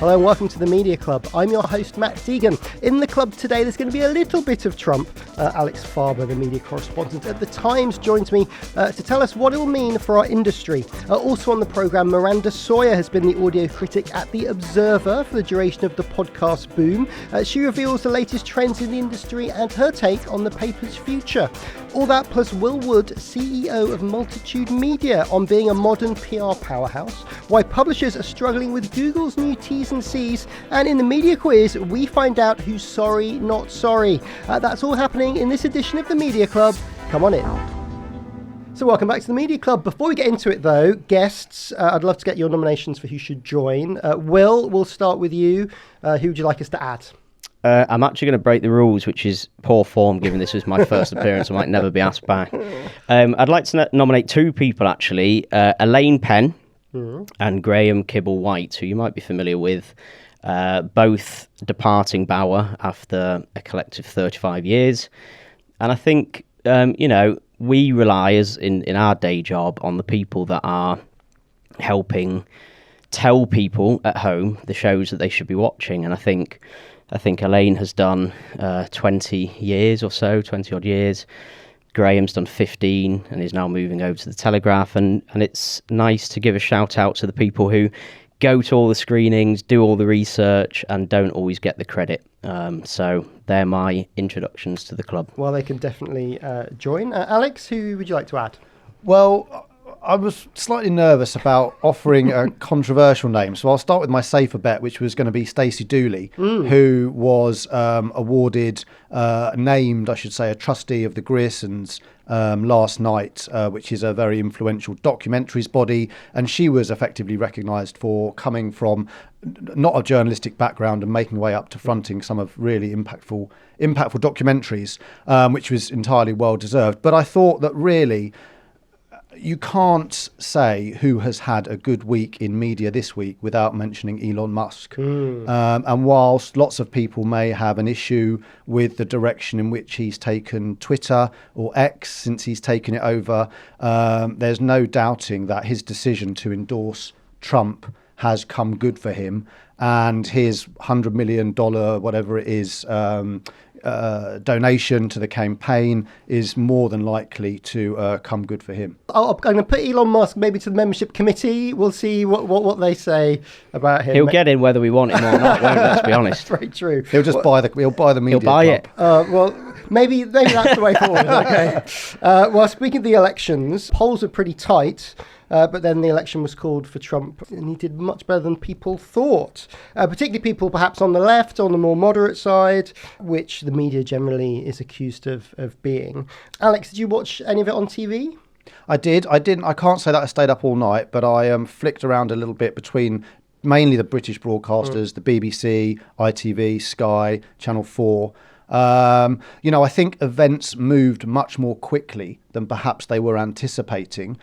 Hello and welcome to the Media Club. I'm your host, Matt Deegan. In the club today, there's going to be a little bit of Trump. Alex Farber, the media correspondent at The Times, joins me to tell us what it'll mean for our industry. Also on the programme, Miranda Sawyer has been the audio critic at The Observer for the duration of the podcast boom. She reveals the latest trends in the industry and her take on the paper's future. All that plus Will Wood, CEO of Multitude Media, on being a modern PR powerhouse, why publishers are struggling with Google's new T's and C's, and in the media quiz, we find out who's sorry, not sorry. That's all happening in this edition of the Media Club. Come on in. So welcome back to the Media Club. Before we get into it though, guests, I'd love to get your nominations for who should join. Will, we'll start with you. Who would you like us to add? I'm actually going to break the rules, which is poor form, given this was my first appearance. I might never be asked back. I'd like to nominate two people, actually. Elaine Penn and Graham Kibble-White, who you might be familiar with, both departing Bauer after a collective 35 years. And I think, we rely, as in our day job, on the people that are helping tell people at home the shows that they should be watching. And I think Elaine has done 20 years or so, 20 odd years. Graham's done 15 and is now moving over to the Telegraph. And it's nice to give a shout out to the people who go to all the screenings, do all the research and don't always get the credit. So they're my introductions to the club. Well, they can definitely join. Alex, who would you like to add? Well, I was slightly nervous about offering a controversial name, so I'll start with my safer bet, which was going to be Stacey Dooley, who was named, I should say, a trustee of the Griersons last night, which is a very influential documentaries body, and she was effectively recognised for coming from not a journalistic background and making way up to fronting some of really impactful documentaries, which was entirely well deserved. But I thought that really, you can't say who has had a good week in media this week without mentioning Elon Musk. And whilst lots of people may have an issue with the direction in which he's taken Twitter or X since he's taken it over, there's no doubting that his decision to endorse Trump has come good for him. And his $100 million, whatever it is, donation to the campaign is more than likely to come good for him. I'm going to put Elon Musk maybe to the membership committee. We'll see what they say about him. He'll get in whether we want him or not, won't he? Let's be honest. Very true. He'll just buy the media. He'll buy club. it. Well, maybe that's the way forward. Okay. Well, speaking of the elections, polls are pretty tight. But then the election was called for Trump, and he did much better than people thought, particularly people perhaps on the left, on the more moderate side, which the media generally is accused of being. Alex, did you watch any of it on TV? I did. I didn't. I can't say that I stayed up all night, but I flicked around a little bit between mainly the British broadcasters, the BBC, ITV, Sky, Channel 4. I think events moved much more quickly than perhaps they were anticipating,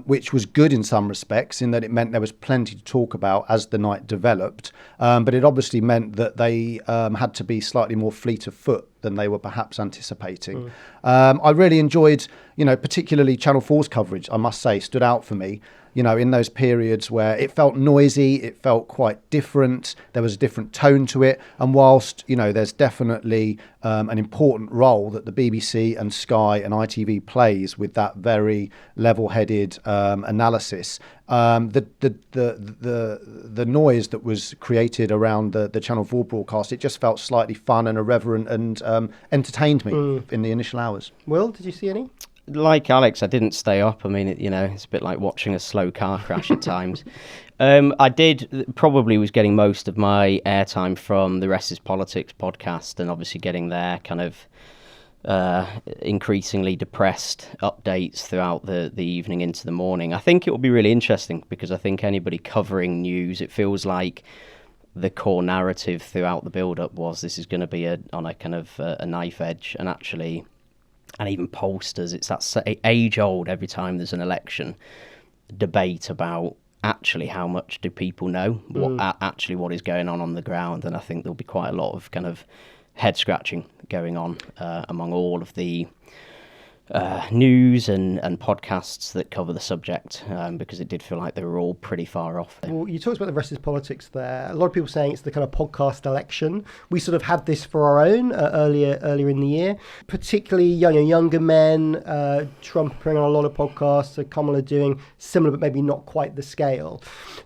which was good in some respects, in that it meant there was plenty to talk about as the night developed. But it obviously meant that they had to be slightly more fleet of foot than they were perhaps anticipating. I really enjoyed, particularly Channel 4's coverage, I must say, stood out for me. In those periods where it felt noisy, it felt quite different, there was a different tone to it. And whilst, there's definitely an important role that the BBC and Sky and ITV plays with that very level-headed analysis, the noise that was created around the Channel 4 broadcast, it just felt slightly fun and irreverent and entertained me in the initial hours. Will, did you see any? Like Alex, I didn't stay up. I mean, it's a bit like watching a slow car crash at times. I probably was getting most of my airtime from the Rest is Politics podcast, and obviously getting their kind of increasingly depressed updates throughout the evening into the morning. I think it will be really interesting, because I think anybody covering news, it feels like the core narrative throughout the build-up was this is going to be on a kind of a knife edge, and actually... And even pollsters, it's that age-old, every time there's an election, debate about actually how much do people know, what is going on the ground. And I think there'll be quite a lot of kind of head-scratching going on among all of the news and podcasts that cover the subject, because it did feel like they were all pretty far off. Well, you talked about the rest is politics there. A lot of people saying it's the kind of podcast election. We sort of had this for our own earlier in the year, particularly younger men. Trump putting on a lot of podcasts, Kamala doing similar but maybe not quite the scale.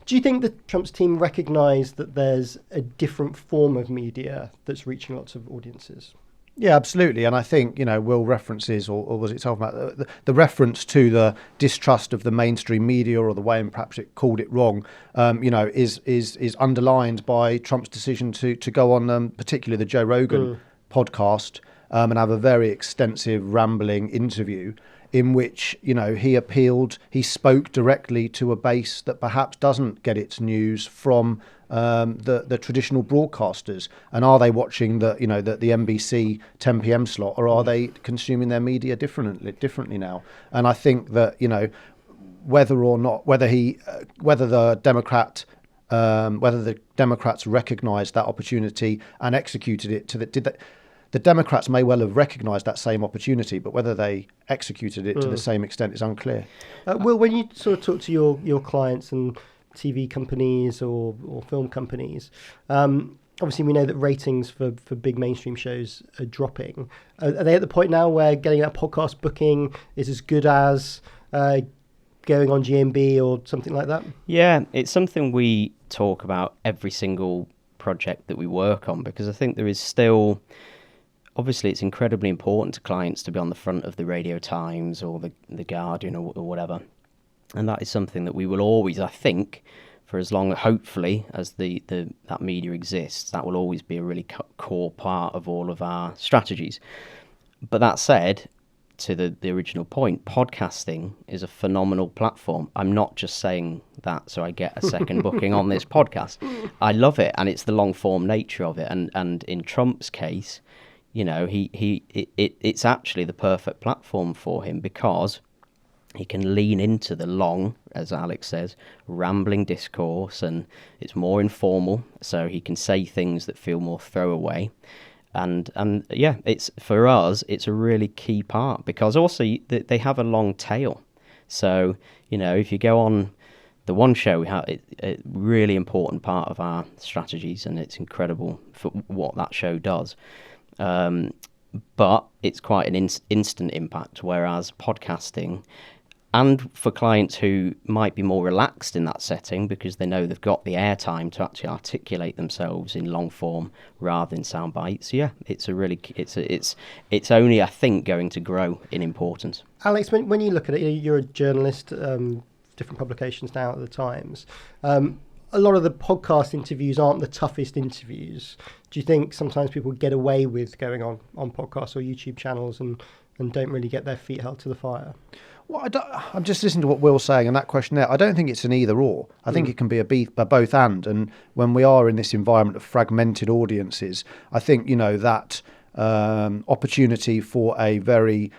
Do you think that Trump's team recognised that there's a different form of media that's reaching lots of audiences? Yeah, absolutely. And I think, Will references, or was it talking about the reference to the distrust of the mainstream media, or the way and perhaps it called it wrong, is underlined by Trump's decision to go on, particularly the Joe Rogan podcast, and have a very extensive rambling interview in which, he spoke directly to a base that perhaps doesn't get its news from the traditional broadcasters. And are they watching the NBC 10 p.m. slot, or are they consuming their media differently now? And I think that whether the Democrats recognised that opportunity and executed it the Democrats may well have recognised that same opportunity, but whether they executed it to the same extent is unclear. Will, when you sort of talk to your clients and TV companies or film companies, obviously we know that ratings for big mainstream shows are dropping. Are they at the point now where getting that podcast booking is as good as going on GMB or something like that? Yeah, it's something we talk about every single project that we work on, because I think there is still... Obviously, it's incredibly important to clients to be on the front of the Radio Times or the Guardian or whatever. And that is something that we will always, I think, for as long, hopefully, as that media exists, that will always be a really core part of all of our strategies. But that said, to the original point, podcasting is a phenomenal platform. I'm not just saying that so I get a second booking on this podcast. I love it, and it's the long-form nature of it. And in Trump's case... it's actually the perfect platform for him, because he can lean into the long, as Alex says, rambling discourse, and it's more informal, so he can say things that feel more throwaway. And yeah, it's for us, it's a really key part, because also they have a long tail. So, if you go on the one show, we have a really important part of our strategies, and it's incredible for what that show does. But it's quite an instant impact, whereas podcasting, and for clients who might be more relaxed in that setting because they know they've got the airtime to actually articulate themselves in long form rather than sound bites. Yeah, it's only, I think, going to grow in importance. Alex, when you look at it, you're a journalist, different publications now at the Times. A lot of the podcast interviews aren't the toughest interviews. Do you think sometimes people get away with going on podcasts or YouTube channels and don't really get their feet held to the fire? Well, I'm just listening to what Will's saying, and that question there, I don't think it's an either or. I think it can be a both and. And when we are in this environment of fragmented audiences, I think, that opportunity for a very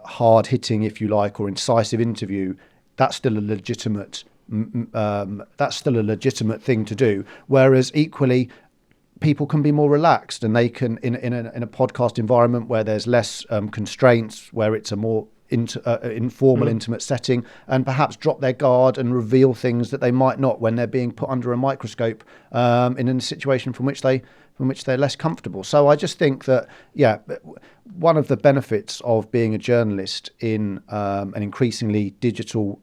hard-hitting, if you like, or incisive interview, that's still a legitimate thing to do. Whereas equally, people can be more relaxed, and they can in a podcast environment where there's less constraints, where it's a more informal, intimate setting, and perhaps drop their guard and reveal things that they might not when they're being put under a microscope in a situation from which they're less comfortable. So I just think that, one of the benefits of being a journalist in an increasingly digital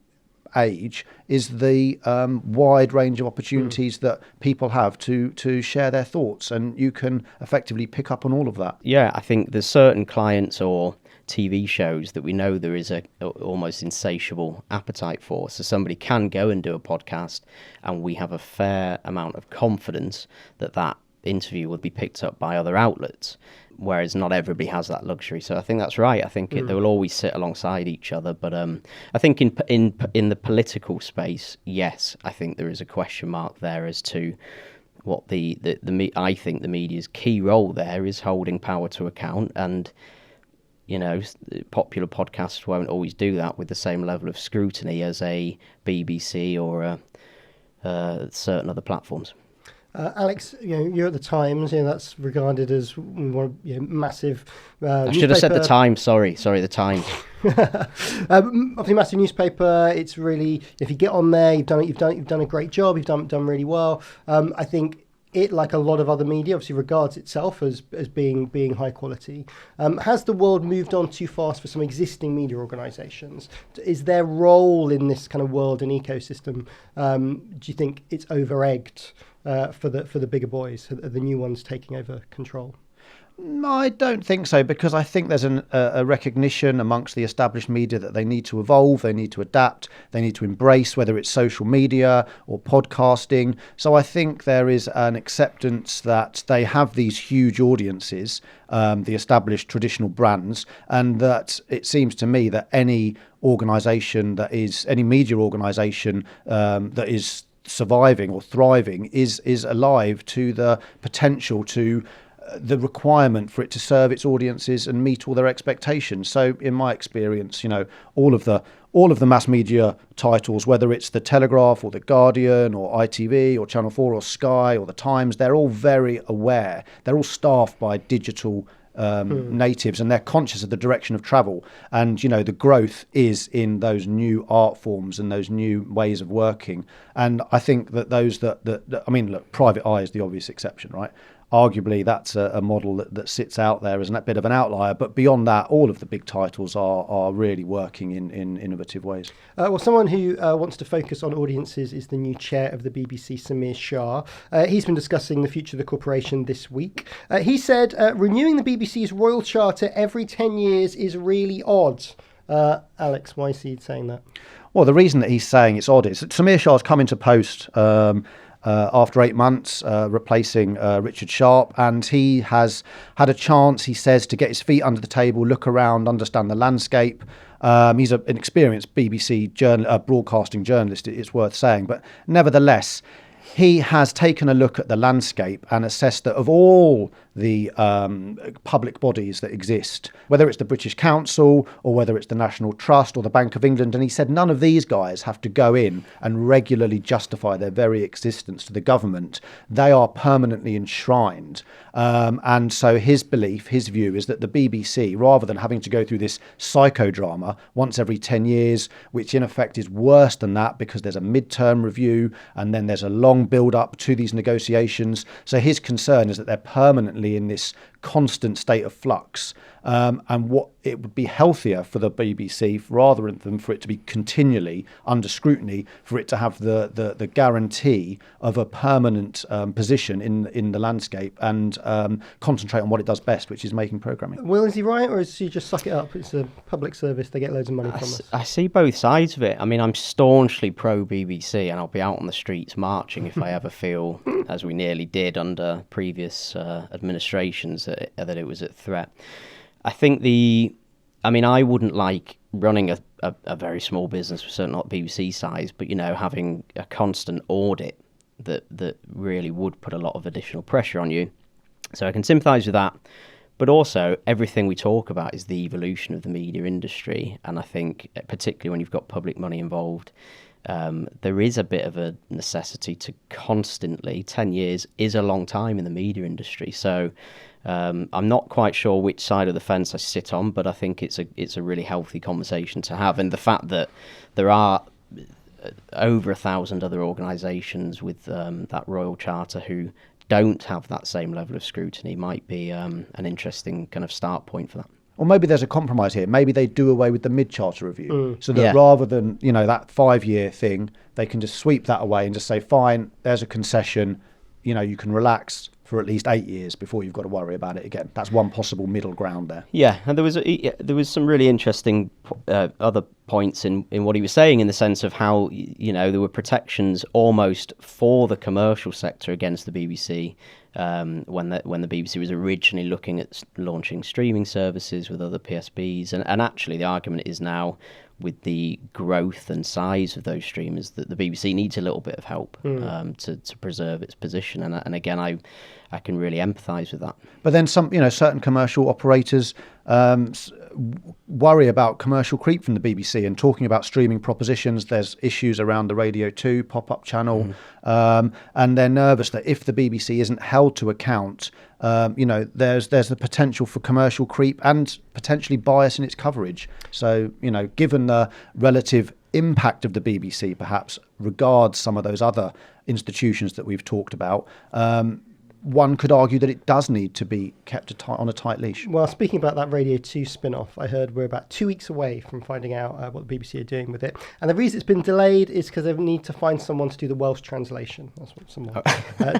age is the wide range of opportunities that people have to share their thoughts, and you can effectively pick up on all of that. Yeah, I think there's certain clients or TV shows that we know there is a almost insatiable appetite for. So somebody can go and do a podcast, and we have a fair amount of confidence that interview would be picked up by other outlets, whereas not everybody has that luxury. So I think that's right. I think they will always sit alongside each other. But I think in the political space, yes, I think there is a question mark there as to what I think the media's key role there is holding power to account. And popular podcasts won't always do that with the same level of scrutiny as a BBC or certain other platforms. Alex, you're at the Times. That's regarded as one of massive. I should have said the Times. Sorry, the Times. Obviously, massive newspaper. It's really, if you get on there, you've done a great job. You've done really well. I think it, like a lot of other media, obviously regards itself as being high quality. Has the world moved on too fast for some existing media organisations? Is their role in this kind of world and ecosystem? Do you think it's over-egged for the bigger boys, the new ones taking over control? No, I don't think so, because I think there's a recognition amongst the established media that they need to evolve, they need to adapt, they need to embrace, whether it's social media or podcasting. So I think there is an acceptance that they have these huge audiences, the established traditional brands, and that it seems to me that any media organisation that is surviving or thriving is alive to the potential to the requirement for it to serve its audiences and meet all their expectations. So in my experience, all of the mass media titles, whether it's the Telegraph or the Guardian or ITV or Channel 4 or Sky or the Times, they're all very aware. They're all staffed by digital natives, and they're conscious of the direction of travel. And the growth is in those new art forms and those new ways of working. And I think that look, private eye is the obvious exception, right? Arguably, that's a model that sits out there as a bit of an outlier. But beyond that, all of the big titles are really working in innovative ways. Well, someone who wants to focus on audiences is the new chair of the BBC, Samir Shah. He's been discussing the future of the corporation this week. He said, renewing the BBC's royal charter every 10 years is really odd. Alex, why is he saying that? Well, the reason that he's saying it's odd is that Samir Shah's come into post after 8 months, replacing Richard Sharp, and he has had a chance, he says, to get his feet under the table, look around, understand the landscape. He's an experienced BBC broadcasting journalist, it's worth saying, but nevertheless, he has taken a look at the landscape and assessed that of all the public bodies that exist, whether it's the British Council or whether it's the National Trust or the Bank of England, and he said none of these guys have to go in and regularly justify their very existence to the government. They are permanently enshrined. And so his view is that the BBC, rather than having to go through this psychodrama once every 10 years, which in effect is worse than that because there's a midterm review and then there's a long build up to these negotiations. So his concern is that they're permanently in this constant state of flux, and what it would be healthier for the BBC, rather than for it to be continually under scrutiny, for it to have the guarantee of a permanent position in the landscape and concentrate on what it does best, which is making programming. Will, is he right, or is he just suck it up? It's a public service, they get loads of money from us. I see both sides of it. I mean, I'm staunchly pro BBC, and I'll be out on the streets marching if I ever feel, as we nearly did under previous administrations, that it was at threat. I think I wouldn't like running a very small business, certainly not BBC size, but having a constant audit that really would put a lot of additional pressure on you. So I can sympathise with that. But also, everything we talk about is the evolution of the media industry. And I think, particularly when you've got public money involved, there is a bit of a necessity to constantly, 10 years is a long time in the media industry. So I'm not quite sure which side of the fence I sit on, but I think it's a really healthy conversation to have. And the fact that there are over 1,000 other organisations with that royal charter who don't have that same level of scrutiny might be an interesting kind of start point for that. Or maybe there's a compromise here. Maybe they do away with the mid-charter review, so that rather than that 5-year thing, they can just sweep that away and just say, fine, there's a concession. You can relax for at least 8 years before you've got to worry about it again. That's one possible middle ground there. Yeah, and there was some really interesting other points in what he was saying, in the sense of how there were protections almost for the commercial sector against the BBC when the BBC was originally looking at launching streaming services with other PSBs, and actually the argument is now, with the growth and size of those streamers, that the BBC needs a little bit of help to preserve its position. And again, I can really empathise with that. But then certain commercial operators worry about commercial creep from the BBC and talking about streaming propositions. There's issues around the Radio 2 pop-up channel, and they're nervous that if the BBC isn't held to account, there's the potential for commercial creep and potentially bias in its coverage. So, given the relative impact of the BBC, perhaps regards some of those other institutions that we've talked about, one could argue that it does need to be kept on a tight leash. Well, speaking about that Radio 2 spin-off, I heard we're about 2 weeks away from finding out what the BBC are doing with it. And the reason it's been delayed is because they need to find someone to do the Welsh translation. That's what someone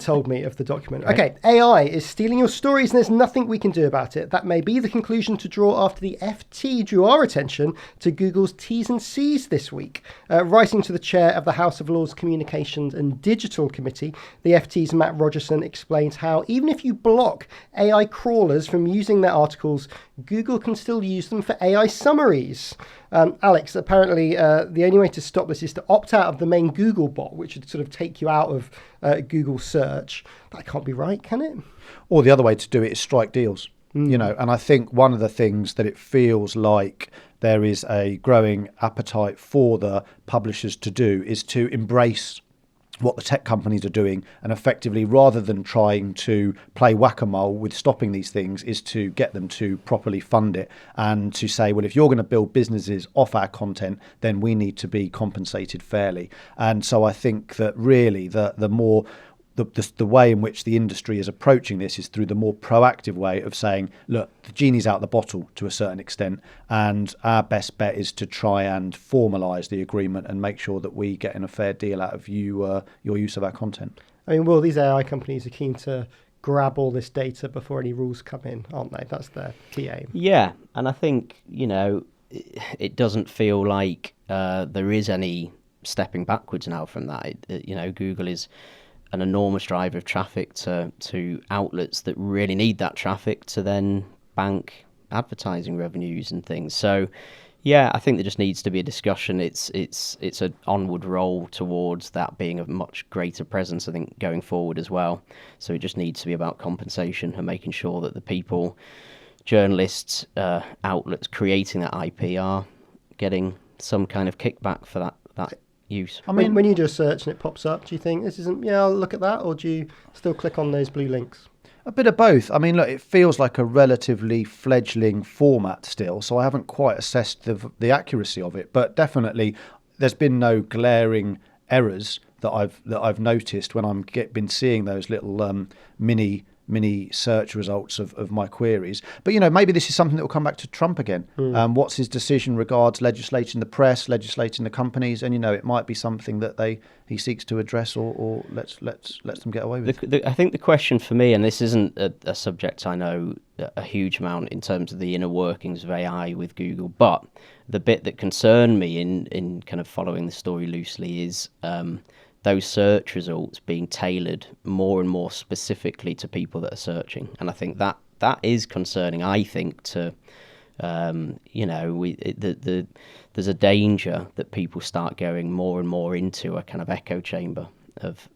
told me of the document. Right. Okay, AI is stealing your stories and there's nothing we can do about it. That may be the conclusion to draw after the FT drew our attention to Google's T's and C's this week. Writing to the chair of the House of Lords Communications and Digital Committee, the FT's Matt Rogerson explains how even if you block AI crawlers from using their articles, Google can still use them for AI summaries. Alex, apparently the only way to stop this is to opt out of the main Google bot, which would sort of take you out of Google search. That can't be right, can it? Or the other way to do it is strike deals. And I think one of the things that it feels like there is a growing appetite for the publishers to do is to embrace what the tech companies are doing, and effectively, rather than trying to play whack-a-mole with stopping these things, is to get them to properly fund it and to say, well, if you're going to build businesses off our content, then we need to be compensated fairly. And so I think that really the way in which the industry is approaching this is through the more proactive way of saying, look, the genie's out the bottle to a certain extent, and our best bet is to try and formalise the agreement and make sure that we get a fair deal out of your use of our content. I mean, well, these AI companies are keen to grab all this data before any rules come in, aren't they? That's their key aim. Yeah, and I think, it doesn't feel like there is any stepping backwards now from that. Google is an enormous driver of traffic to outlets that really need that traffic to then bank advertising revenues and things. So, yeah, I think there just needs to be a discussion. It's an onward roll towards that being a much greater presence, I think, going forward as well. So it just needs to be about compensation and making sure that the people, journalists, outlets creating that IP are getting some kind of kickback for that use. I mean, when you do a search and it pops up, do you think this isn't, I'll look at that, or do you still click on those blue links? A bit of both. I mean, look, it feels like a relatively fledgling format still, so I haven't quite assessed the accuracy of it, but definitely there's been no glaring errors that I've noticed when I've been seeing those little mini search results of my queries. But, maybe this is something that will come back to Trump again. What's his decision regards legislating the press, legislating the companies? And, it might be something that he seeks to address or lets them get away with. I think the question for me, and this isn't a subject I know a huge amount in terms of the inner workings of AI with Google, but the bit that concerned me in kind of following the story loosely is those search results being tailored more and more specifically to people that are searching. And I think that is concerning, I think, to, there's a danger that people start going more and more into a kind of echo chamber of,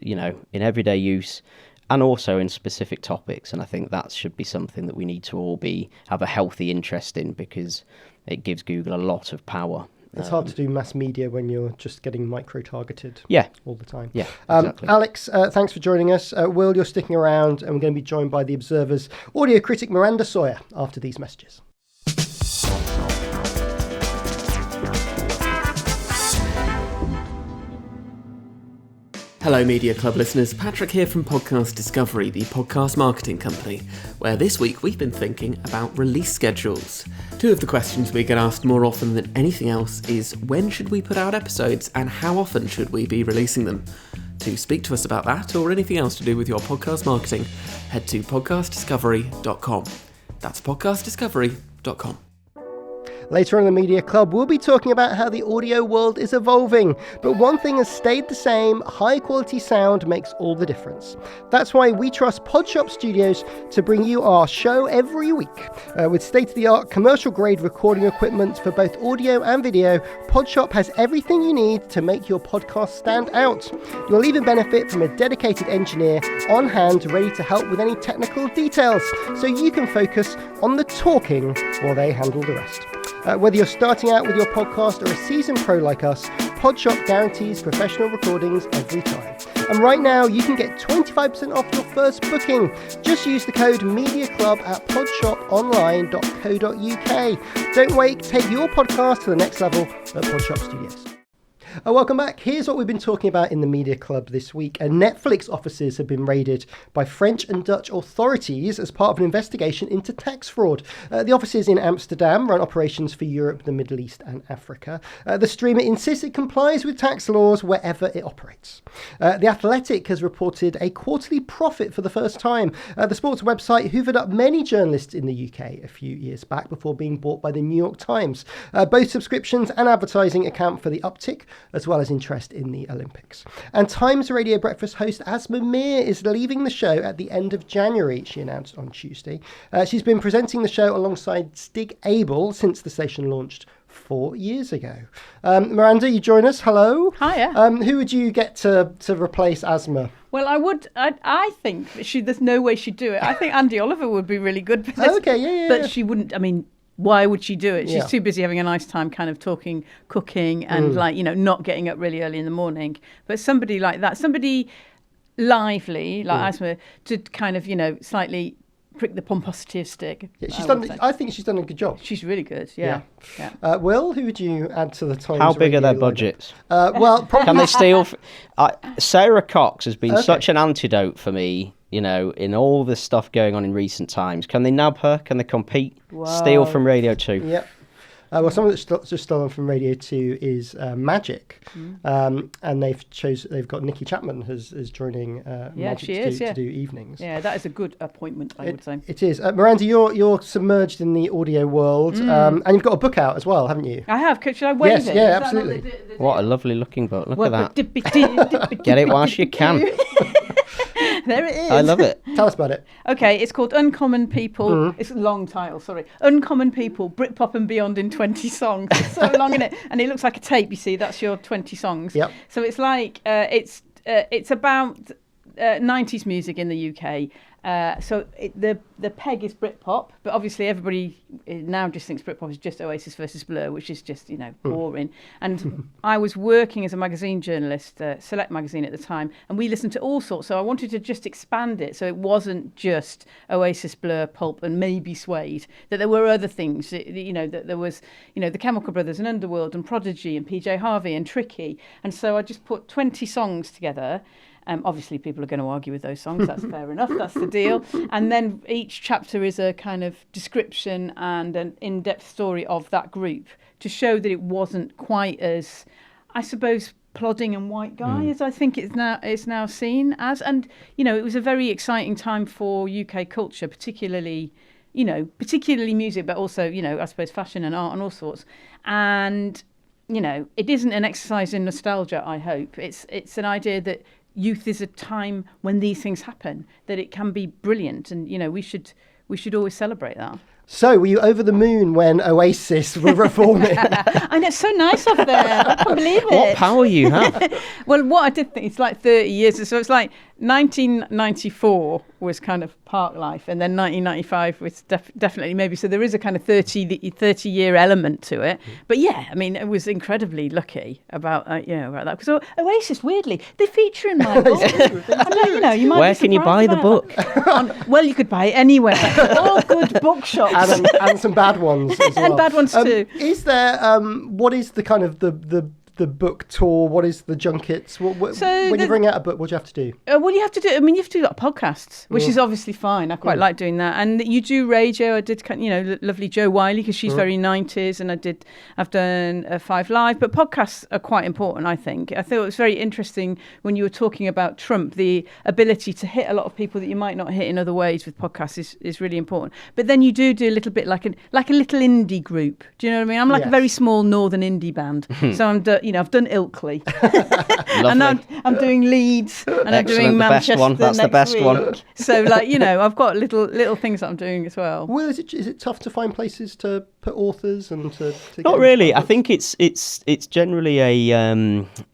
in everyday use and also in specific topics. And I think that should be something that we need to all have a healthy interest in, because it gives Google a lot of power. It's hard to do mass media when you're just getting micro-targeted all the time. Yeah, exactly. Alex, thanks for joining us. Will, you're sticking around, and we're going to be joined by The Observer's audio critic Miranda Sawyer after these messages. Hello Media Club listeners, Patrick here from Podcast Discovery, the podcast marketing company, where this week we've been thinking about release schedules. Two of the questions we get asked more often than anything else is, when should we put out episodes and how often should we be releasing them? To speak to us about that or anything else to do with your podcast marketing, head to podcastdiscovery.com. That's podcastdiscovery.com. Later on in the Media Club, we'll be talking about how the audio world is evolving, but one thing has stayed the same: high quality sound makes all the difference. That's why we trust Podshop Studios to bring you our show every week. With state-of-the-art commercial-grade recording equipment for both audio and video, Podshop has everything you need to make your podcast stand out. You'll even benefit from a dedicated engineer on hand ready to help with any technical details, so you can focus on the talking while they handle the rest. Whether you're starting out with your podcast or a seasoned pro like us, Podshop guarantees professional recordings every time. And right now, you can get 25% off your first booking. Just use the code MEDIACLUB at podshoponline.co.uk. Don't wait, take your podcast to the next level at Podshop Studios. Welcome back. Here's what we've been talking about in the Media Club this week. Netflix offices have been raided by French and Dutch authorities as part of an investigation into tax fraud. The offices in Amsterdam run operations for Europe, the Middle East and Africa. The streamer insists it complies with tax laws wherever it operates. The Athletic has reported a quarterly profit for the first time. The sports website hoovered up many journalists in the UK a few years back before being bought by the New York Times. Both subscriptions and advertising account for the uptick, as well as interest in the Olympics. And Times Radio Breakfast host Asma Mir is leaving the show at the end of January, she announced on Tuesday. She's been presenting the show alongside Stig Abel since the station launched 4 years ago. Miranda, you join us. Hello. Hiya. Who would you get to replace Asma? Well, I think there's no way she'd do it. I think Andy Oliver would be really good for this. Okay, yeah. But she wouldn't, why would she do it? She's Yeah. too busy having a nice time kind of talking, cooking and not getting up really early in the morning. But somebody like that, somebody lively like Asma, to kind of, slightly prick the pomposity of Stig. Yeah, I think she's done a good job. She's really good, yeah. Will, who would you add to the Times How big are their Radio budgets? Well, probably... Can they steal? Sarah Cox has been such an antidote for me, in all this stuff going on in recent times. Can they nab her? Can they compete? Wow. Steal from Radio 2? Yep. Well, someone that's just stolen from Radio 2 is Magic, and they've got Nikki Chapman is joining Magic to do evenings. Yeah, that is a good appointment, I would say. It is. Miranda, you're submerged in the audio world, and you've got a book out as well, haven't you? I have. Should I wave it? Yes, yeah, absolutely. What a lovely looking book. Look at that. Get it whilst you can. There it is. I love it. Tell us about it. Okay, it's called Uncommon People. It's a long title, sorry. Uncommon People, Britpop and Beyond in 20 songs. It's so long, isn't it? And it looks like a tape, you see. That's your 20 songs. Yep. So it's like, it's about 90s music in the UK. The peg is Britpop, but obviously everybody now just thinks Britpop is just Oasis versus Blur, which is just, boring. And I was working as a magazine journalist, Select magazine at the time, and we listened to all sorts. So I wanted to just expand it so it wasn't just Oasis, Blur, Pulp, and maybe Suede, that there were other things, that there was, the Chemical Brothers and Underworld and Prodigy and PJ Harvey and Tricky. And so I just put 20 songs together. Obviously, people are going to argue with those songs. That's fair enough. That's the deal. And then each chapter is a kind of description and an in-depth story of that group to show that it wasn't quite as, I suppose, plodding and white guy as I think it's now seen as. And, it was a very exciting time for UK culture, particularly music, but also, I suppose, fashion and art and all sorts. And, it isn't an exercise in nostalgia, I hope. It's an idea that youth is a time when these things happen, that it can be brilliant, and we should always celebrate that. So, were you over the moon when Oasis were reforming? I know, it's so nice up there. I can't believe it. What power you have. Well, what I did think, it's like 30 years. So it's like 1994 was kind of park life, and then 1995 was definitely maybe. So there is a kind of 30-year element to it. But yeah, I was incredibly lucky about that. Because Oasis, weirdly, they feature in my book. You might Where can you buy the book? Well, you could buy it anywhere. All good bookshops. And some bad ones as well. And bad ones too. Is there, what is the kind of the the book tour? What is the junkets? When you bring out a book, what do you have to do? Well, you have to do. I mean, you have to do a lot of podcasts, which is obviously fine. I quite like doing that. And you do radio. I did, lovely Jo Wiley, because she's very 90s, and I've done 5 Live. But podcasts are quite important, I think. I thought it was very interesting when you were talking about Trump. The ability to hit a lot of people that you might not hit in other ways with podcasts is really important. But then you do a little bit like a little indie group. Do you know what I mean? I'm like a very small northern indie band. So I've done Ilkley, and I'm doing Leeds, and I'm doing Manchester. That's the best one. So I've got little things that I'm doing as well. Well, is it tough to find places to put authors and to Not really. I think it's generally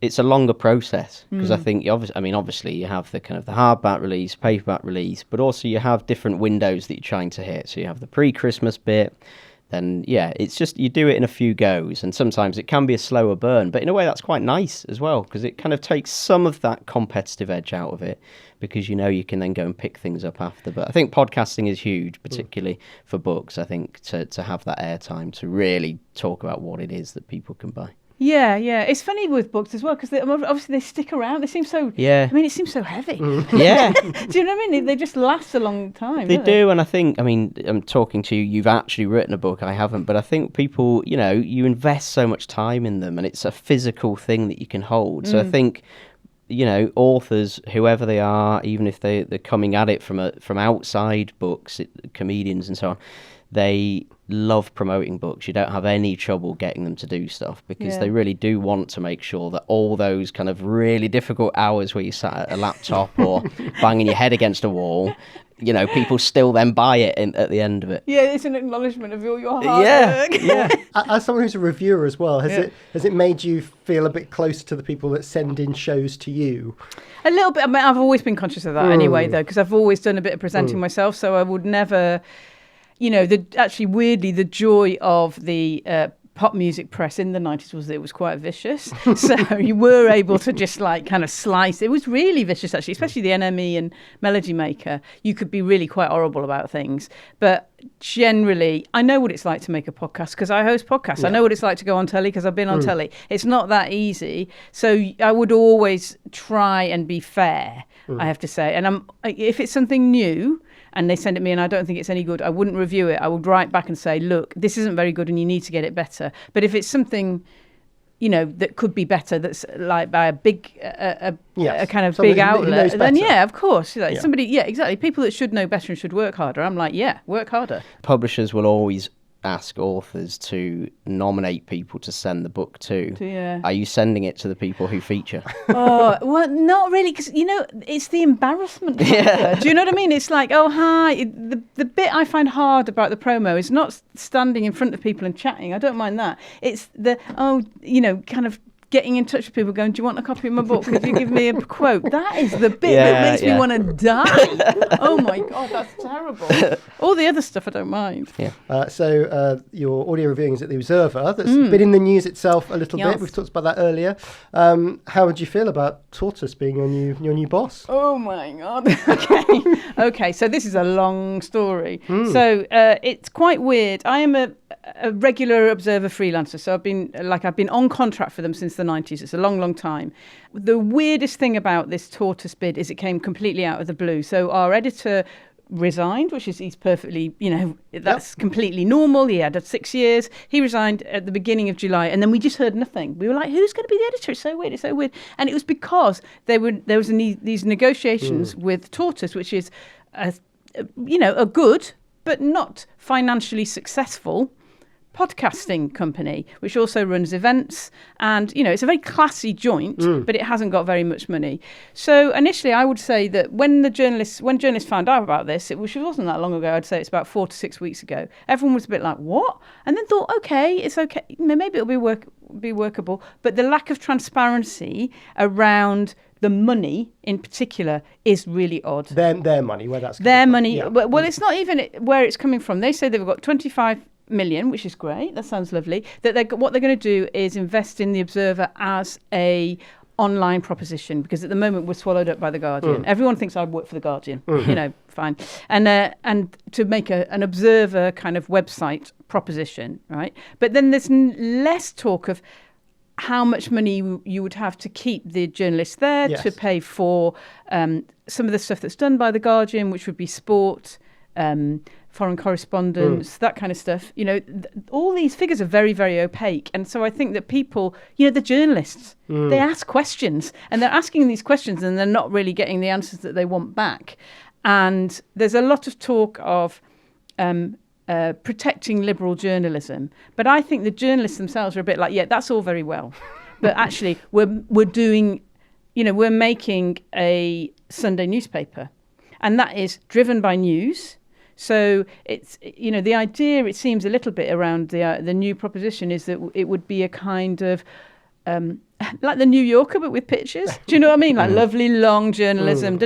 it's a longer process, because I think obviously you have the kind of the hardback release, paperback release, but also you have different windows that you're trying to hit. So you have the pre-Christmas bit. Then it's just you do it in a few goes, and sometimes it can be a slower burn, but in a way that's quite nice as well, because it kind of takes some of that competitive edge out of it, because you can then go and pick things up after. But I think podcasting is huge, particularly for books. I think to have that airtime to really talk about what it is that people can buy. Yeah. It's funny with books as well, because obviously they stick around. They seem so. Yeah. I mean, it seems so heavy. Yeah. Do you know what I mean? They just last a long time. They do, and I think, I'm talking to you. You've actually written a book. I haven't, but I think people, you invest so much time in them, and it's a physical thing that you can hold. So I think, authors, whoever they are, even if they're coming at it from outside books, comedians and so on, they love promoting books. You don't have any trouble getting them to do stuff, because they really do want to make sure that all those kind of really difficult hours where you sat at a laptop or banging your head against a wall, people still then buy it at the end of it. Yeah, it's an acknowledgement of all your hard work. Yeah. As someone who's a reviewer as well, has it made you feel a bit closer to the people that send in shows to you? A little bit. I've always been conscious of that anyway, though, because I've always done a bit of presenting myself, so I would never... weirdly, the joy of the pop music press in the 90s was that it was quite vicious. So you were able to just kind of slice. It was really vicious, actually, especially the NME and Melody Maker. You could be really quite horrible about things. But generally, I know what it's like to make a podcast, because I host podcasts. Yeah. I know what it's like to go on telly, because I've been on telly. It's not that easy. So I would always try and be fair, I have to say. And if it's something new and they send it me and I don't think it's any good, I wouldn't review it. I would write back and say, look, this isn't very good and you need to get it better. But if it's something, that could be better, that's like by a big, a kind of big outlet, then of course. Somebody, exactly. People that should know better and should work harder. I'm like, work harder. Publishers will always ask authors to nominate people to send the book to. Are you sending it to the people who feature? Oh, well, not really, because, it's the embarrassment factor. Do you know what I mean? It's like, oh, hi. The bit I find hard about the promo is not standing in front of people and chatting. I don't mind that. It's the, kind of getting in touch with people going, do you want a copy of my book? Could you give me a quote? That is the bit that makes me want to die. Oh my God, that's terrible. All the other stuff I don't mind. So your audio reviewing is at The Observer. That's been in the news itself a little bit. We've talked about that earlier. How would you feel about Tortoise being your new boss? Oh my God. Okay, so this is a long story. So it's quite weird. I am a regular Observer freelancer, so I've been on contract for them since the 90s. It's a long, long time. The weirdest thing about this Tortoise bid is it came completely out of the blue. So our editor resigned, he's perfectly, that's completely normal. He had 6 years. He resigned at the beginning of July, and then we just heard nothing. We were like, who's going to be the editor? It's so weird. And it was because there was these negotiations with Tortoise, which is a good but not financially successful podcasting company, which also runs events, and it's a very classy joint, but it hasn't got very much money. So initially I would say that when journalists found out about this, which wasn't that long ago, I'd say it's about 4 to 6 weeks ago, everyone was a bit like, what? And then thought, okay, it's okay, maybe it'll be workable. But the lack of transparency around the money in particular is really odd. Their money, where that's coming their from. Money. Yeah. Well, it's not even where it's coming from. They say they've got 25 million, which is great. That sounds lovely. What they're going to do is invest in the Observer as a online proposition, because at the moment we're swallowed up by the Guardian. Everyone thinks I work for the Guardian. Fine. And to make an Observer kind of website proposition, right? But then there's less talk of how much money you would have to keep the journalists there, to pay for some of the stuff that's done by The Guardian, which would be sport, foreign correspondence, that kind of stuff. All these figures are very, very opaque. And so I think that people, the journalists, they ask questions, and they're asking these questions and they're not really getting the answers that they want back. And there's a lot of talk of protecting liberal journalism, but I think the journalists themselves are a bit like, that's all very well, but actually we're doing, we're making a Sunday newspaper, and that is driven by news. So it's, the idea, it seems a little bit around the new proposition is that it would be a kind of like the New Yorker, but with pictures. Do you know what I mean? Like lovely long journalism.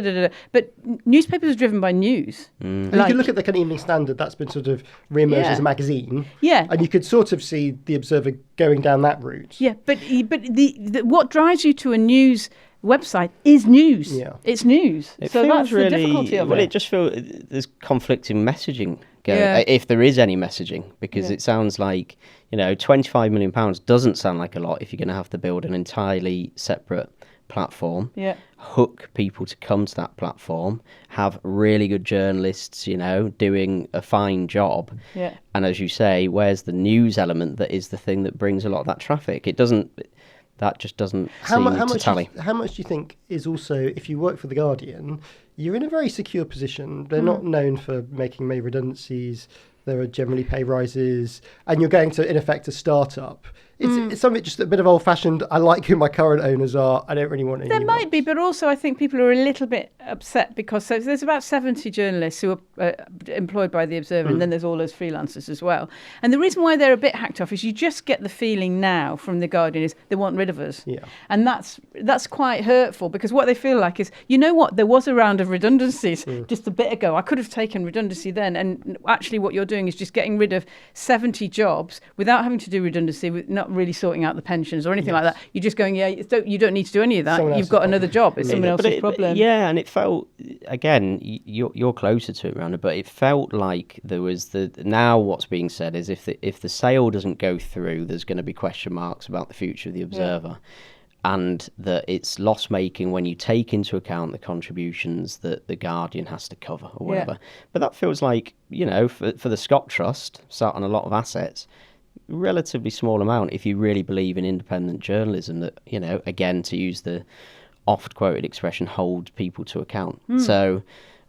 But newspapers are driven by news. And you can look at the kind of Evening Standard that's been sort of re-emerged as a magazine. Yeah. And you could sort of see the Observer going down that route. Yeah, but the what drives you to a news website is news. Yeah. It's news. So that's really, the difficulty of it. It just feels there's conflicting messaging going, if there is any messaging, because it sounds like, £25 million doesn't sound like a lot if you're going to have to build an entirely separate platform, hook people to come to that platform, have really good journalists, doing a fine job. Yeah. And as you say, where's the news element that is the thing that brings a lot of that traffic? That just doesn't seem to tally. How much do you think is also, if you work for The Guardian, you're in a very secure position. They're not known for making May redundancies. There are generally pay rises, and you're going to, in effect, a startup. It's something just a bit of old-fashioned, I like who my current owners are, I don't really want any. There might be, but also I think people are a little bit upset because there's about 70 journalists who are employed by The Observer, and then there's all those freelancers as well. And the reason why they're a bit hacked off is you just get the feeling now from The Guardian is they want rid of us. Yeah. And that's quite hurtful, because what they feel like is, there was a round of redundancies just a bit ago. I could have taken redundancy then, and actually what you're doing is just getting rid of 70 jobs without having to do redundancy, with not really sorting out the pensions or anything like that. You're just going, you don't need to do any of that. You've got another job. It's someone else's problem. And it felt, again, you're closer to it, Miranda, but it felt like there was now what's being said is if the sale doesn't go through, there's going to be question marks about the future of The Observer. And that it's loss-making when you take into account the contributions that The Guardian has to cover or whatever. Yeah. But that feels like, for the Scott Trust, sat on a lot of assets, relatively small amount if you really believe in independent journalism that, again, to use the oft-quoted expression, hold people to account. So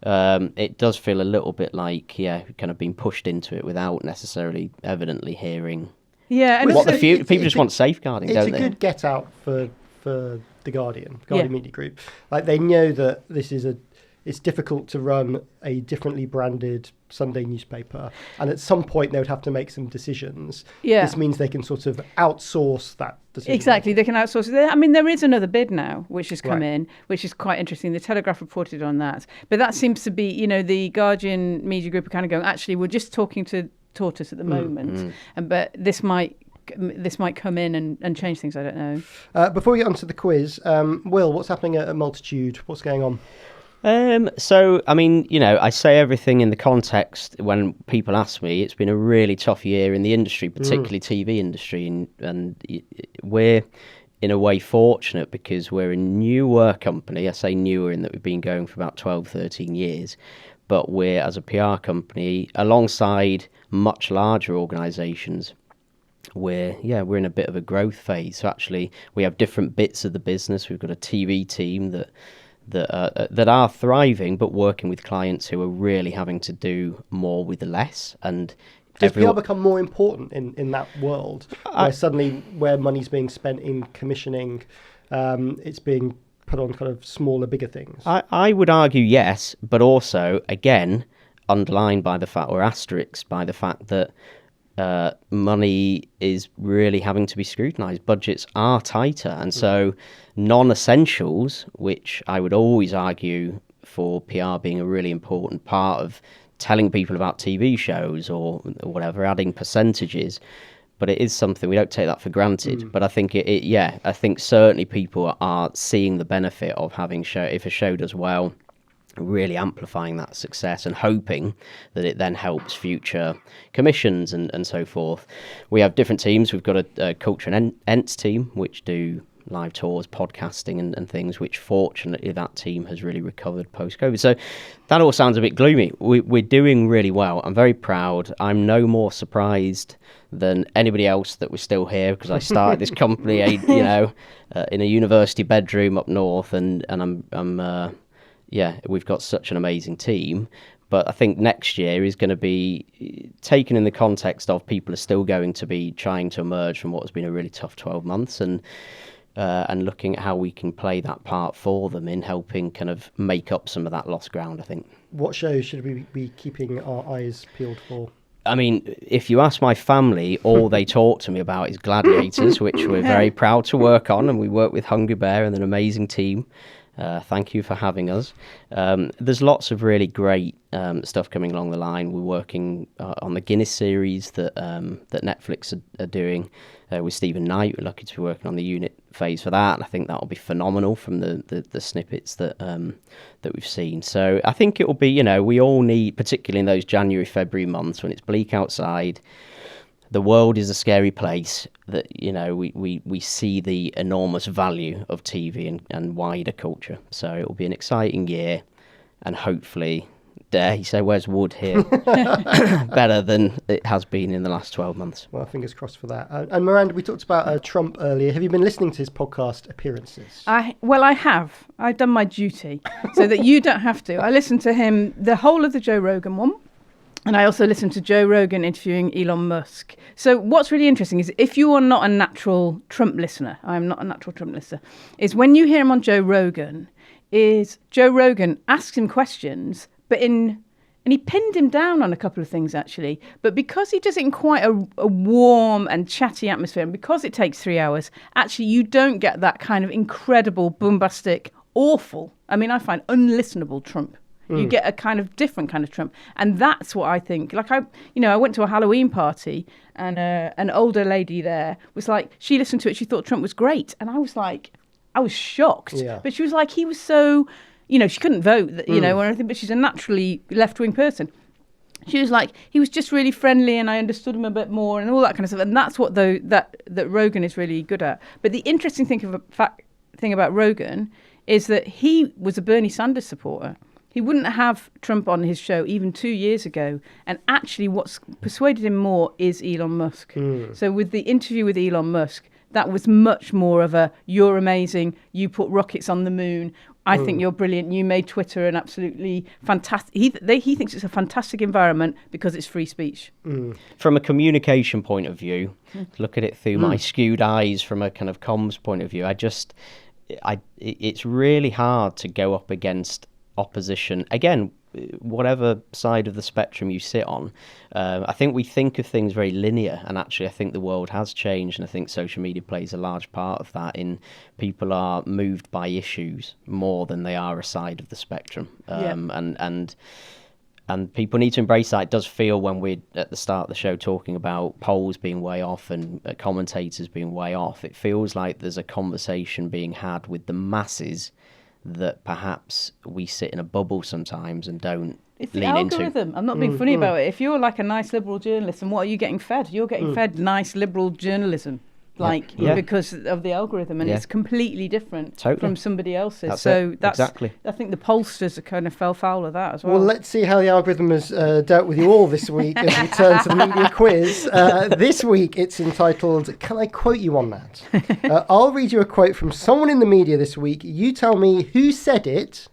it does feel a little bit like, kind of being pushed into it without necessarily evidently hearing what the future. People just want safeguarding, don't they? It's a good get-out for The Guardian Media Group. Like, they know that it's difficult to run a differently branded Sunday newspaper, and at some point they would have to make some decisions. Yeah. This means they can sort of outsource that decision. Exactly, they can outsource it. I mean, there is another bid now which has come in, which is quite interesting. The Telegraph reported on that, but that seems to be, the Guardian Media Group are kind of going, actually, we're just talking to Tortoise at the moment, but this might come in and change things. I don't know. Before we get onto the quiz, Will, what's happening at Multitude? What's going on? So, I mean, I say everything in the context when people ask me. It's been a really tough year in the industry, particularly TV industry, and we're in a way fortunate because we're a newer company. I say newer in that we've been going for about 12, 13 years, but we're, as a PR company, alongside much larger organisations, we're in a bit of a growth phase. So actually, we have different bits of the business. We've got a TV team that are thriving, but working with clients who are really having to do more with less. And does PR become more important in that world, where suddenly where money's being spent in commissioning, it's being put on kind of smaller, bigger things? I would argue yes, but also, again, underlined by the fact, or asterisk by the fact that money is really having to be scrutinised. Budgets are tighter, and so non-essentials, which I would always argue for PR being a really important part of telling people about TV shows or whatever, adding percentages, but it is something, we don't take that for granted. But I think I think certainly people are seeing the benefit of having if a show does well, really amplifying that success and hoping that it then helps future commissions and so forth. We have different teams. We've got a culture and Ents team, which do live tours, podcasting and things, which fortunately that team has really recovered post-COVID. So that all sounds a bit gloomy. We're doing really well. I'm very proud. I'm no more surprised than anybody else that we're still here, because I started this company, in a university bedroom up north, and I'm we've got such an amazing team. But I think next year is going to be taken in the context of people are still going to be trying to emerge from what has been a really tough 12 months and looking at how we can play that part for them in helping kind of make up some of that lost ground, I think. What shows should we be keeping our eyes peeled for? I mean, if you ask my family, all they talk to me about is Gladiators, which we're very proud to work on, and we work with Hungry Bear and an amazing team. Thank you for having us. There's lots of really great stuff coming along the line. We're working on the Guinness series that Netflix are doing with Stephen Knight. We're lucky to be working on the unit phase for that, and I think that will be phenomenal from the snippets that we've seen. So I think it will be, we all need, particularly in those January, February months when it's bleak outside, the world is a scary place, that, we see the enormous value of TV and wider culture. So it will be an exciting year, and hopefully, dare you say, where's wood here, better than it has been in the last 12 months. Well, fingers crossed for that. And Miranda, we talked about Trump earlier. Have you been listening to his podcast appearances? I have. I've done my duty so that you don't have to. I listened to him, the whole of the Joe Rogan one. And I also listened to Joe Rogan interviewing Elon Musk. So what's really interesting is, if you are not a natural Trump listener, I'm not a natural Trump listener, is when you hear him on Joe Rogan, is Joe Rogan asks him questions, and he pinned him down on a couple of things, actually. But because he does it in quite a warm and chatty atmosphere, and because it takes 3 hours, actually you don't get that kind of incredible, bombastic, awful, I find unlistenable Trump. You get a kind of different kind of Trump. And that's what I think. Like, I went to a Halloween party, and an older lady there was like, she listened to it, she thought Trump was great. And I was shocked. Yeah. But she was like, he was so, she couldn't vote, or anything, but she's a naturally left-wing person. She was like, he was just really friendly, and I understood him a bit more, and all that kind of stuff. And that's what that Rogan is really good at. But the interesting thing about Rogan is that he was a Bernie Sanders supporter. He wouldn't have Trump on his show even 2 years ago. And actually what's persuaded him more is Elon Musk. So with the interview with Elon Musk, that was much more of a, you're amazing, you put rockets on the moon, I think you're brilliant, you made Twitter an absolutely fantastic... He thinks it's a fantastic environment because it's free speech. From a communication point of view, look at it through my skewed eyes from a kind of comms point of view, it's really hard to go up against opposition, again, whatever side of the spectrum you sit on. I think we think of things very linear, and actually I think the world has changed, and I think social media plays a large part of that, in people are moved by issues more than they are a side of the spectrum. And people need to embrace that. It does feel, when we're at the start of the show talking about polls being way off and commentators being way off, it feels like there's a conversation being had with the masses that perhaps we sit in a bubble sometimes and don't it's the lean algorithm. Into. I'm not being funny about it. If you're like a nice liberal journalist, and what are you getting fed? You're getting fed nice liberal journalism, because of the algorithm, and it's completely different from somebody else's. That's exactly. I think the pollsters are kind of fell foul of that as well. Well, let's see how the algorithm has dealt with you all this week as we turn to the media quiz. This week it's entitled, Can I Quote You on That? I'll read you a quote from someone in the media this week. You tell me who said it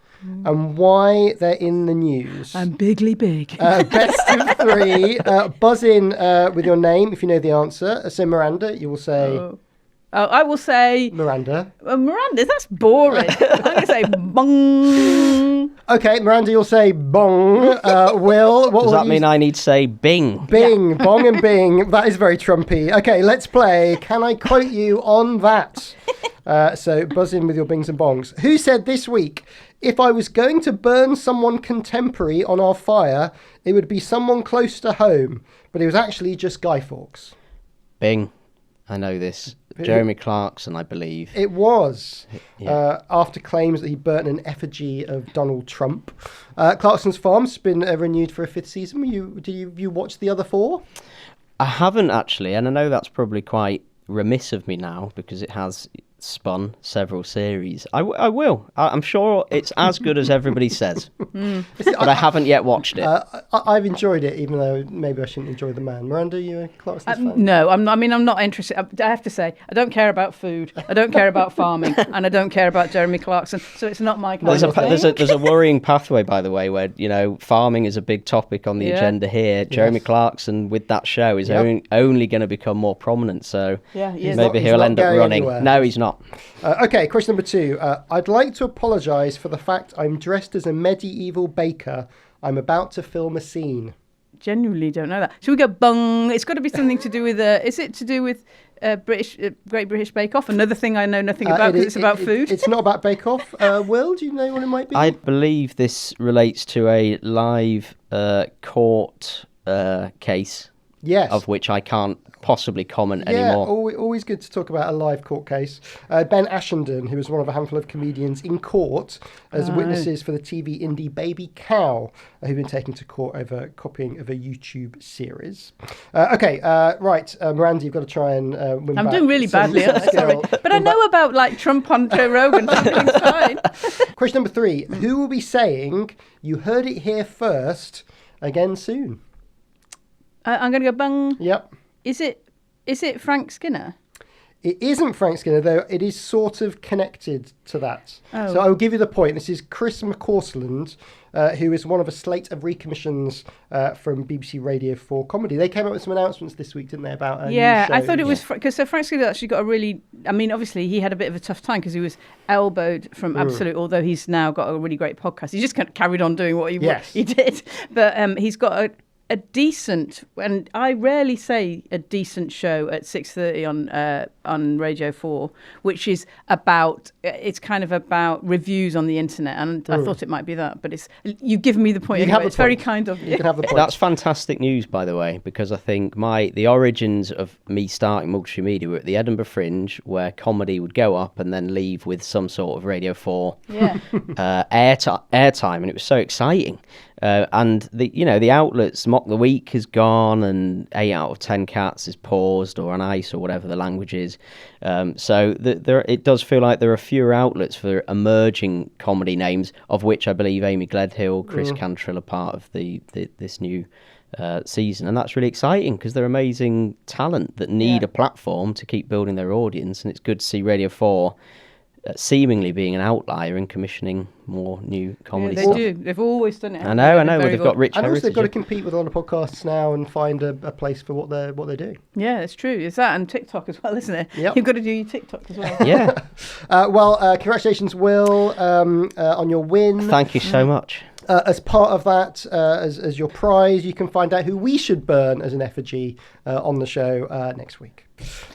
and why they're in the news. I'm bigly big. Best of three. Buzz in with your name if you know the answer. So Miranda, you will say... I will say... Miranda. Miranda, that's boring. I'm going to say bong. Okay, Miranda, you'll say bong. Will, what does that mean? I need to say bing. Bing, bong and bing. That is very Trumpy. Okay, let's play. Can I quote you on that? So buzz in with your bings and bongs. Who said this week, if I was going to burn someone contemporary on our fire, it would be someone close to home, but it was actually just Guy Fawkes? Bing. I know this. Jeremy Clarkson, I believe. It was. Yeah. After claims that he burnt an effigy of Donald Trump. Clarkson's Farm's been renewed for a 5th season. Did you watch the other 4? I haven't actually, and I know that's probably quite remiss of me now because it has spun several series. I will. I'm sure it's as good as everybody says. But I haven't yet watched it. I've enjoyed it, even though maybe I shouldn't enjoy the man. Miranda, you a Clarkson's fan? No, I'm not interested. I have to say, I don't care about food. I don't care about farming, and I don't care about Jeremy Clarkson. So it's not my kind of thing. There's a worrying pathway, by the way, where farming is a big topic on the agenda here. Jeremy Clarkson with that show is only going to become more prominent. So maybe he'll end up running. Anywhere. No, he's not. Okay, question number 2. I'd like to apologise for the fact I'm dressed as a medieval baker. I'm about to film a scene. Genuinely don't know that. Should we go bung? It's got to be something to do with. Is it to do with Great British Bake Off? Another thing I know nothing about because it's about food. It's not about Bake Off. Will, do you know what it might be? I believe this relates to a live court case. Yes. Of which I can't possibly comment anymore. Always good to talk about a live court case. Ben Ashenden, who was one of a handful of comedians in court as witnesses for the TV indie Baby Cow, who've been taken to court over copying of a YouTube series. Right, Miranda, you've got to try and win I'm back doing really badly, sorry. But I know about Trump on Joe Rogan, so everything's fine. Question number 3. Who will be saying, "You heard it here first," again soon? I'm going to go bung. Yep. Is it Frank Skinner? It isn't Frank Skinner, though it is sort of connected to that. Oh. So I'll give you the point. This is Chris McCausland, who is one of a slate of recommissions from BBC Radio 4 Comedy. They came up with some announcements this week, didn't they, about a new show? I thought it was... Because Frank Skinner actually got a really... I mean, obviously, he had a bit of a tough time because he was elbowed from Absolute, although he's now got a really great podcast. He just kind of carried on doing what he did. But he's got a decent, and I rarely say a decent show at 6:30 on Radio 4, which is it's kind of about reviews on the internet, and I thought it might be that, but you've given me the point anyway. It's very kind of you. You can have the point. That's fantastic news, by the way, because I think the origins of me starting Multitude Media were at the Edinburgh Fringe, where comedy would go up and then leave with some sort of Radio 4 airtime, and it was so exciting. And the outlets, Mock the Week is gone, and 8 out of 10 Cats is paused or on ice or whatever the language is. So it does feel like there are fewer outlets for emerging comedy names, of which I believe Amy Gledhill, Chris Cantrill are part of this new season, and that's really exciting because they're amazing talent that need a platform to keep building their audience, and it's good to see Radio 4 seemingly being an outlier in commissioning more new comedy stuff. They do. They've always done it. I know. They've got rich heritage. And also they've got to compete with a lot of podcasts now and find a place for what they're doing. Yeah, it's true. It's that and TikTok as well, isn't it? Yep. You've got to do your TikTok as well. Yeah. Congratulations, Will, on your win. Thank you so much. As part of that, as your prize, you can find out who we should burn as an effigy on the show next week.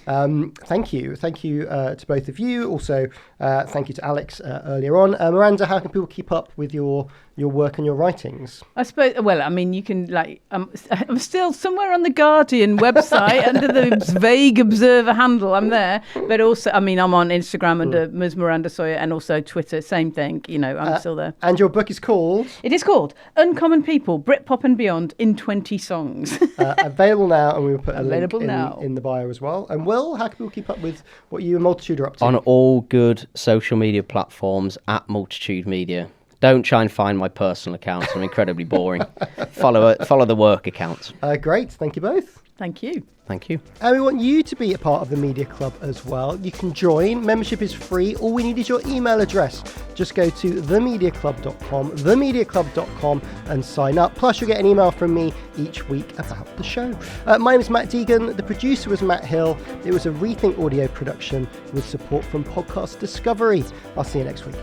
Thank you to both of you. Also, thank you to Alex earlier on. Miranda, how can people keep up with your work and your writings? I suppose. Well, I mean, you can I'm still somewhere on the Guardian website under the Vague Observer handle. I'm there, but also, I mean, I'm on Instagram under Ms. Miranda Sawyer, and also Twitter. Same thing. I'm still there. And your book is called? It is called Uncommon People: Britpop and Beyond in 20 Songs. Available now, and we will put a link now in the bio as well. And Will, how can people keep up with what you and Multitude are up to? On all good social media platforms at Multitude Media. Don't try and find my personal accounts. I'm incredibly boring. Follow the work accounts. Great. Thank you both. Thank you. Thank you. And we want you to be a part of the Media Club as well. You can join. Membership is free. All we need is your email address. Just go to themediaclub.com, and sign up. Plus, you'll get an email from me each week about the show. My name is Matt Deegan. The producer was Matt Hill. It was a Rethink audio production with support from Podcast Discovery. I'll see you next week.